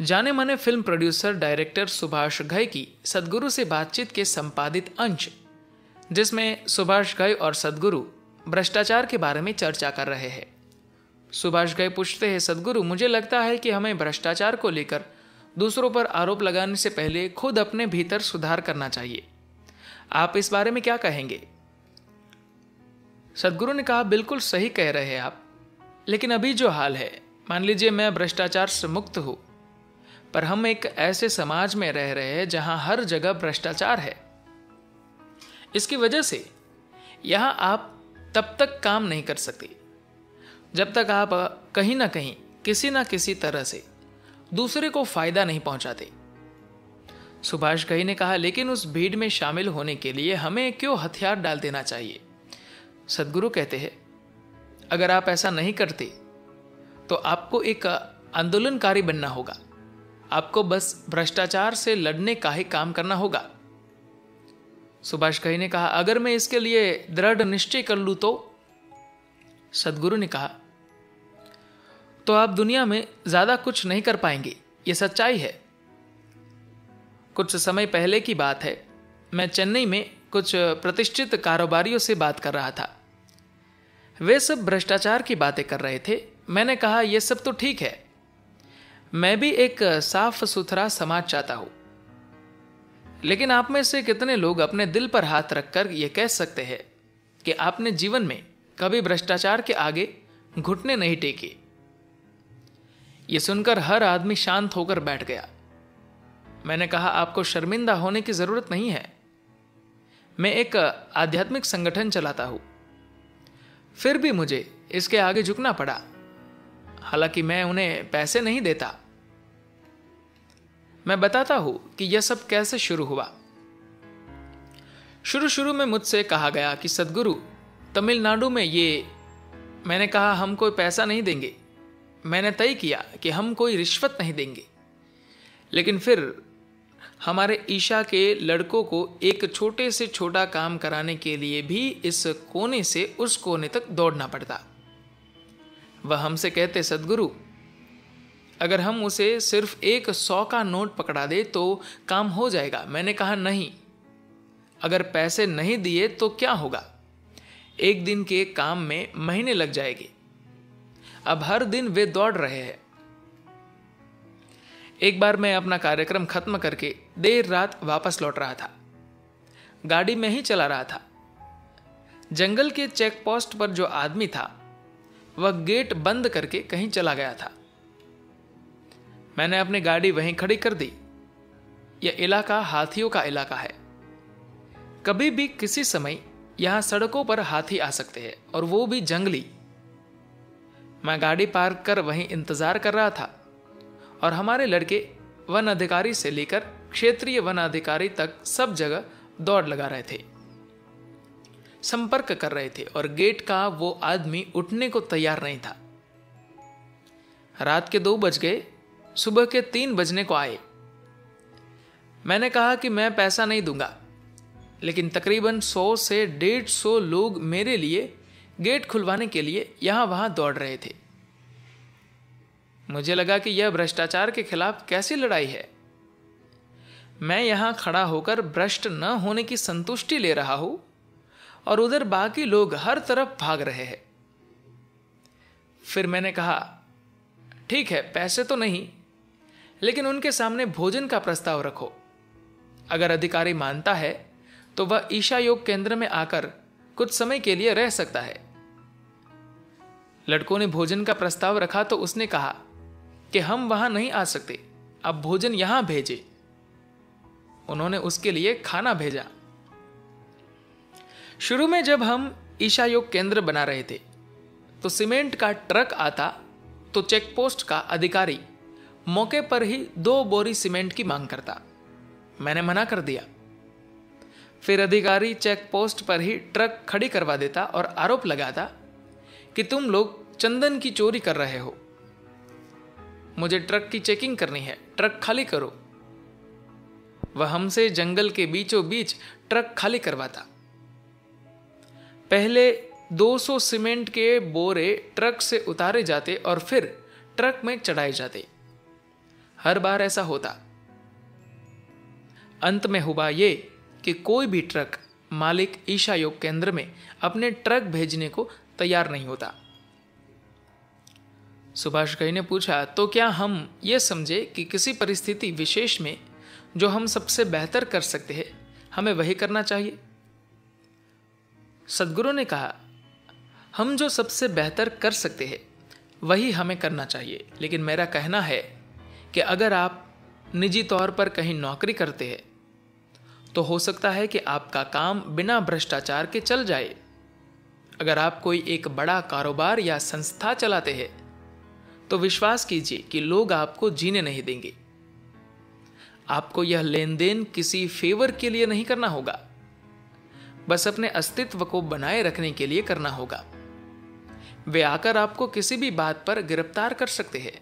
जाने माने film producer director Subhash Ghai की सद्गुरु से बातचीत के संपादित अंश, जिसमें सुभाष घई और सद्गुरु भ्रष्टाचार के बारे में चर्चा कर रहे हैं। सुभाष घई पूछते हैं, सद्गुरु, मुझे लगता है कि हमें भ्रष्टाचार को लेकर दूसरों पर आरोप लगाने से पहले खुद अपने भीतर सुधार करना चाहिए। आप इस बारे में क्या कहेंगे? सद्गुरु ने कहा, बिल्कुल सही कह रहे हैं आप, लेकिन अभी जो हाल है, मान लीजिए मैं भ्रष्टाचार से मुक्त हूं, पर हम एक ऐसे समाज में रह रहे हैं जहां हर जगह भ्रष्टाचार है। इसकी वजह से यहां आप तब तक काम नहीं कर सकते जब तक आप कहीं ना कहीं किसी ना किसी तरह से दूसरे को फायदा नहीं पहुंचाते। सुभाष घई ने कहा, लेकिन उस भीड़ में शामिल होने के लिए हमें क्यों हथियार डाल देना चाहिए? सद्गुरु कहते हैं, अगर आप ऐसा नहीं करते तो आपको एक आंदोलनकारी बनना होगा। आपको बस भ्रष्टाचार से लड़ने का ही काम करना होगा। सुभाष घई ने कहा, अगर मैं इसके लिए दृढ़ निश्चय कर लूं तो? सद्गुरु ने कहा, तो आप दुनिया में ज्यादा कुछ नहीं कर पाएंगे, यह सच्चाई है। कुछ समय पहले की बात है, मैं चेन्नई में कुछ प्रतिष्ठित कारोबारियों से बात कर रहा था। वे सब भ्रष्टाचार की बातें कर रहे थे। मैंने कहा, यह सब तो ठीक है, मैं भी एक साफ सुथरा समाज चाहता हूं, लेकिन आप में से कितने लोग अपने दिल पर हाथ रखकर यह कह सकते हैं कि आपने जीवन में कभी भ्रष्टाचार के आगे घुटने नहीं टेके? यह सुनकर हर आदमी शांत होकर बैठ गया। मैंने कहा, आपको शर्मिंदा होने की जरूरत नहीं है। मैं एक आध्यात्मिक संगठन चलाता हूं, फिर भी मुझे इसके आगे झुकना पड़ा। हालांकि मैं उन्हें पैसे नहीं देता। मैं बताता हूं कि यह सब कैसे शुरू हुआ। शुरू में मुझसे कहा गया कि सद्गुरु, तमिलनाडु में ये। मैंने कहा, हम कोई पैसा नहीं देंगे। मैंने तय किया कि हम कोई रिश्वत नहीं देंगे। लेकिन फिर हमारे ईशा के लड़कों को एक छोटे से छोटा काम कराने के लिए भी इस कोने से उस कोने तक दौड़ना पड़ता। वह हमसे कहते, सद्गुरु, अगर हम उसे सिर्फ 100 का नोट पकड़ा दे तो काम हो जाएगा। मैंने कहा, नहीं, अगर पैसे नहीं दिए तो क्या होगा? एक दिन के काम में महीने लग जाएंगे। अब हर दिन वे दौड़ रहे हैं। एक बार मैं अपना कार्यक्रम खत्म करके देर रात वापस लौट रहा था। गाड़ी में ही चला रहा था। जंगल के चेक पोस्ट पर जो आदमी था वह गेट बंद करके कहीं चला गया था। मैंने अपनी गाड़ी वहीं खड़ी कर दी। यह इलाका हाथियों का इलाका है। कभी भी किसी समय यहां सड़कों पर हाथी आ सकते हैं, और वो भी जंगली। मैं गाड़ी पार्क कर वहीं इंतजार कर रहा था, और हमारे लड़के वन अधिकारी से लेकर क्षेत्रीय वन अधिकारी तक सब जगह दौड़ लगा रहे थे, संपर्क कर रहे थे, और गेट का वो आदमी उठने को तैयार नहीं था। रात के 2 बज गए, सुबह के 3 बजने को आए। मैंने कहा कि मैं पैसा नहीं दूंगा, लेकिन तकरीबन 100 से 150 लोग मेरे लिए गेट खुलवाने के लिए यहां वहां दौड़ रहे थे। मुझे लगा कि यह भ्रष्टाचार के खिलाफ कैसी लड़ाई है। मैं यहां खड़ा होकर भ्रष्ट न होने की संतुष्टि ले रहा हूं, और उधर बाकी लोग हर तरफ भाग रहे हैं। फिर मैंने कहा, ठीक है, पैसे तो नहीं, लेकिन उनके सामने भोजन का प्रस्ताव रखो। अगर अधिकारी मानता है तो वह ईशा योग केंद्र में आकर कुछ समय के लिए रह सकता है। लड़कों ने भोजन का प्रस्ताव रखा तो उसने कहा कि हम वहां नहीं आ सकते, अब भोजन यहां भेजे। उन्होंने उसके लिए खाना भेजा। शुरू में जब हम ईशा योग केंद्र बना रहे थे तो सीमेंट का ट्रक आता तो चेक पोस्ट का अधिकारी मौके पर ही 2 बोरी सीमेंट की मांग करता। मैंने मना कर दिया। फिर अधिकारी चेक पोस्ट पर ही ट्रक खड़ी करवा देता और आरोप लगाता कि तुम लोग चंदन की चोरी कर रहे हो। मुझे ट्रक की चेकिंग करनी है, ट्रक खाली करो। वह हमसे जंगल के बीचों बीच ट्रक खाली करवाता। पहले 200 सीमेंट के बोरे ट्रक से उतारे जाते और फिर ट्रक में चढ़ाए जाते। हर बार ऐसा होता। अंत में हुआ ये कि कोई भी ट्रक मालिक ईशा योग केंद्र में अपने ट्रक भेजने को तैयार नहीं होता। सुभाष घई ने पूछा, तो क्या हम ये समझे कि किसी परिस्थिति विशेष में जो हम सबसे बेहतर कर सकते हैं हमें वही करना चाहिए? सद्गुरु ने कहा, हम जो सबसे बेहतर कर सकते हैं वही हमें करना चाहिए। लेकिन मेरा कहना है कि अगर आप निजी तौर पर कहीं नौकरी करते हैं तो हो सकता है कि आपका काम बिना भ्रष्टाचार के चल जाए। अगर आप कोई एक बड़ा कारोबार या संस्था चलाते हैं तो विश्वास कीजिए कि लोग आपको जीने नहीं देंगे। आपको यह लेन देन किसी फेवर के लिए नहीं करना होगा, बस अपने अस्तित्व को बनाए रखने के लिए करना होगा। वे आकर आपको किसी भी बात पर गिरफ्तार कर सकते हैं।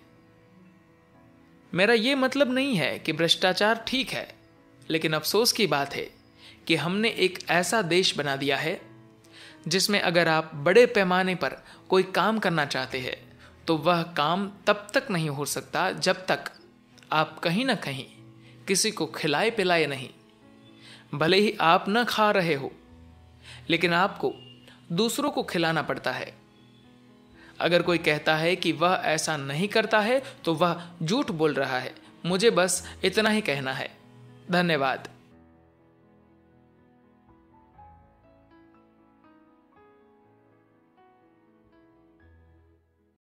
मेरा यह मतलब नहीं है कि भ्रष्टाचार ठीक है, लेकिन अफसोस की बात है कि हमने एक ऐसा देश बना दिया है जिसमें अगर आप बड़े पैमाने पर कोई काम करना चाहते हैं तो वह काम तब तक नहीं हो सकता जब तक आप कहीं ना कहीं किसी को खिलाए पिलाए नहीं। भले ही आप न खा रहे हो, लेकिन आपको दूसरों को खिलाना पड़ता है। अगर कोई कहता है कि वह ऐसा नहीं करता है तो वह झूठ बोल रहा है। मुझे बस इतना ही कहना है। धन्यवाद।